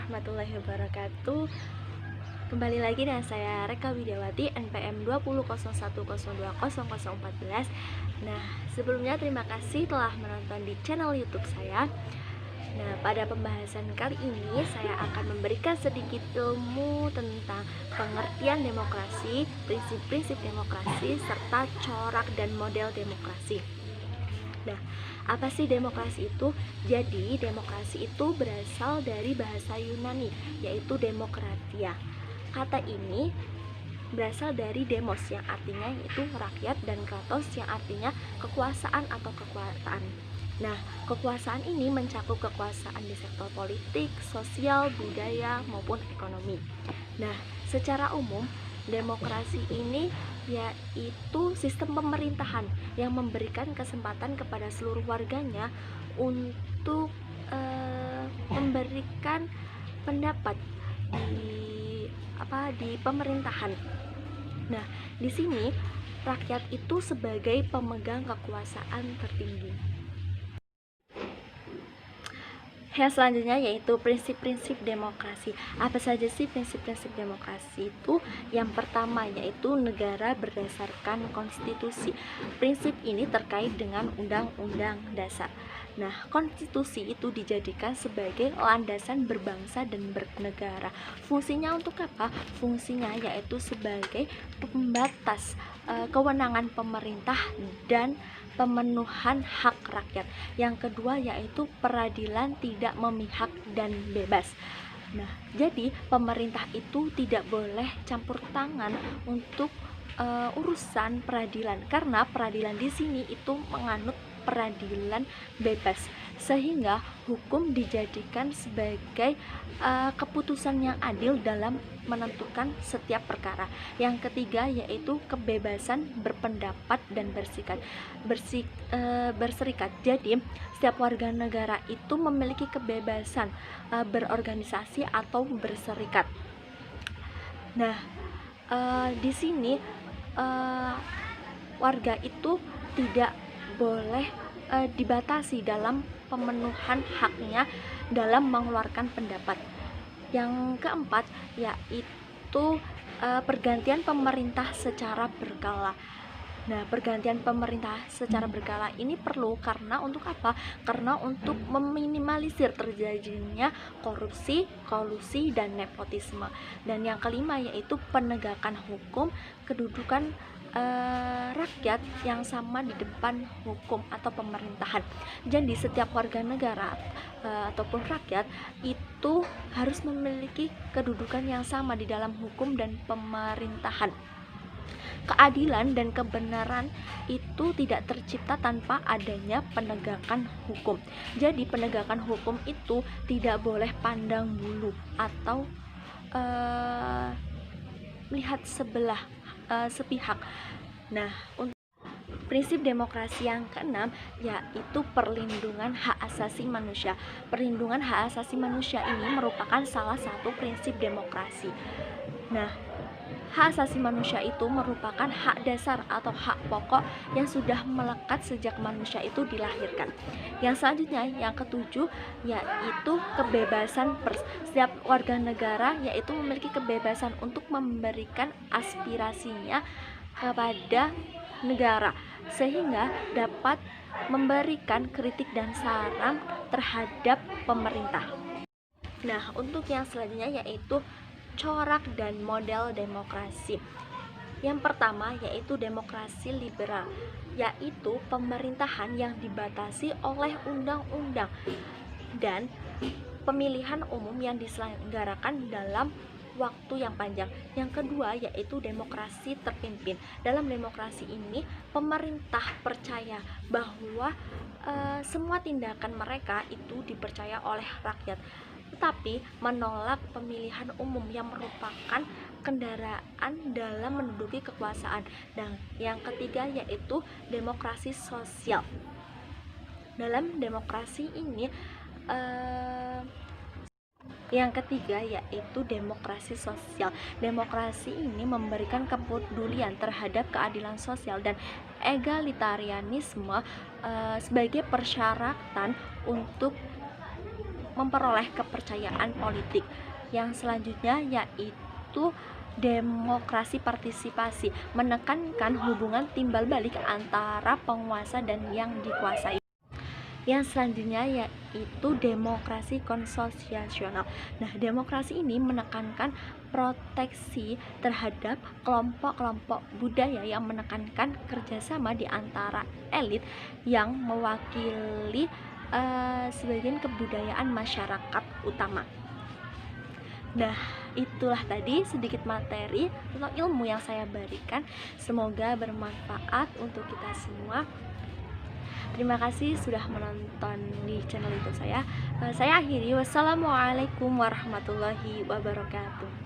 warahmatullahi wabarakatuh. Kembali lagi dengan saya Reka Widiawati, NPM 2001020014. Nah, sebelumnya terima kasih telah menonton di channel YouTube saya. Nah, pada pembahasan kali ini saya akan memberikan sedikit ilmu tentang pengertian demokrasi, prinsip-prinsip demokrasi, serta corak dan model demokrasi. Nah, apa sih demokrasi itu? Jadi, demokrasi itu berasal dari bahasa Yunani, yaitu demokratia. Kata ini berasal dari demos yang artinya yaitu rakyat dan kratos yang artinya kekuasaan atau kekuasaan. Nah, kekuasaan ini mencakup kekuasaan di sektor politik, sosial, budaya, maupun ekonomi. Nah, secara umum demokrasi ini yaitu sistem pemerintahan yang memberikan kesempatan kepada seluruh warganya untuk memberikan pendapat di pemerintahan. Nah, di sini rakyat itu sebagai pemegang kekuasaan tertinggi. Yang selanjutnya yaitu prinsip-prinsip demokrasi. Apa saja sih prinsip-prinsip demokrasi itu? Yang pertama yaitu negara berdasarkan konstitusi. Prinsip ini terkait dengan undang-undang dasar. Nah, konstitusi itu dijadikan sebagai landasan berbangsa dan bernegara. Fungsinya untuk apa? Fungsinya yaitu sebagai pembatas kewenangan pemerintah dan pemenuhan hak rakyat. Yang kedua yaitu peradilan tidak memihak dan bebas. Nah, jadi pemerintah itu tidak boleh campur tangan untuk urusan peradilan, karena peradilan di sini itu menganut peradilan bebas, sehingga hukum dijadikan sebagai keputusan yang adil dalam menentukan setiap perkara. Yang ketiga yaitu kebebasan berpendapat dan berserikat. Jadi setiap warga negara itu memiliki kebebasan berorganisasi atau berserikat. Nah, di sini warga itu tidak boleh dibatasi dalam pemenuhan haknya dalam mengeluarkan pendapat. Yang keempat yaitu pergantian pemerintah secara berkala. Nah, pergantian pemerintah secara berkala ini perlu karena untuk apa? Karena untuk meminimalisir terjadinya korupsi, kolusi, dan nepotisme. Dan yang kelima yaitu penegakan hukum, kedudukan rakyat yang sama di depan hukum atau pemerintahan. Jadi setiap warga negara ataupun rakyat itu harus memiliki kedudukan yang sama di dalam hukum dan pemerintahan. Keadilan dan kebenaran itu tidak tercipta tanpa adanya penegakan hukum. Jadi penegakan hukum itu tidak boleh pandang bulu atau melihat sepihak. Nah, untuk prinsip demokrasi yang keenam yaitu perlindungan hak asasi manusia. Perlindungan hak asasi manusia ini merupakan salah satu prinsip demokrasi. Nah, hak asasi manusia itu merupakan hak dasar atau hak pokok yang sudah melekat sejak manusia itu dilahirkan. Yang selanjutnya, yang ketujuh, yaitu kebebasan pers. Setiap warga negara yaitu memiliki kebebasan untuk memberikan aspirasinya kepada negara, sehingga dapat memberikan kritik dan saran terhadap pemerintah. Nah, untuk yang selanjutnya yaitu corak dan model demokrasi. Yang pertama yaitu demokrasi liberal, yaitu pemerintahan yang dibatasi oleh undang-undang dan pemilihan umum yang diselenggarakan dalam waktu yang panjang. Yang kedua yaitu demokrasi terpimpin. Dalam demokrasi ini pemerintah percaya bahwa semua tindakan mereka itu dipercaya oleh rakyat, tetapi menolak pemilihan umum yang merupakan kendaraan dalam menduduki kekuasaan. Dan yang ketiga yaitu demokrasi sosial. Dalam demokrasi ini yang ketiga yaitu demokrasi sosial. Demokrasi ini memberikan kepedulian terhadap keadilan sosial dan egalitarianisme sebagai persyaratan untuk memperoleh kepercayaan politik. Yang selanjutnya yaitu demokrasi partisipasi, menekankan hubungan timbal balik antara penguasa dan yang dikuasai. Yang selanjutnya yaitu demokrasi konsosiasional. Nah, demokrasi ini menekankan proteksi terhadap kelompok-kelompok budaya yang menekankan kerjasama di antara elit yang mewakili sebagian kebudayaan masyarakat utama. Nah, itulah tadi sedikit materi atau ilmu yang saya berikan. Semoga bermanfaat untuk kita semua. Terima kasih sudah menonton di channel YouTube saya. Saya akhiri. Wassalamualaikum warahmatullahi wabarakatuh.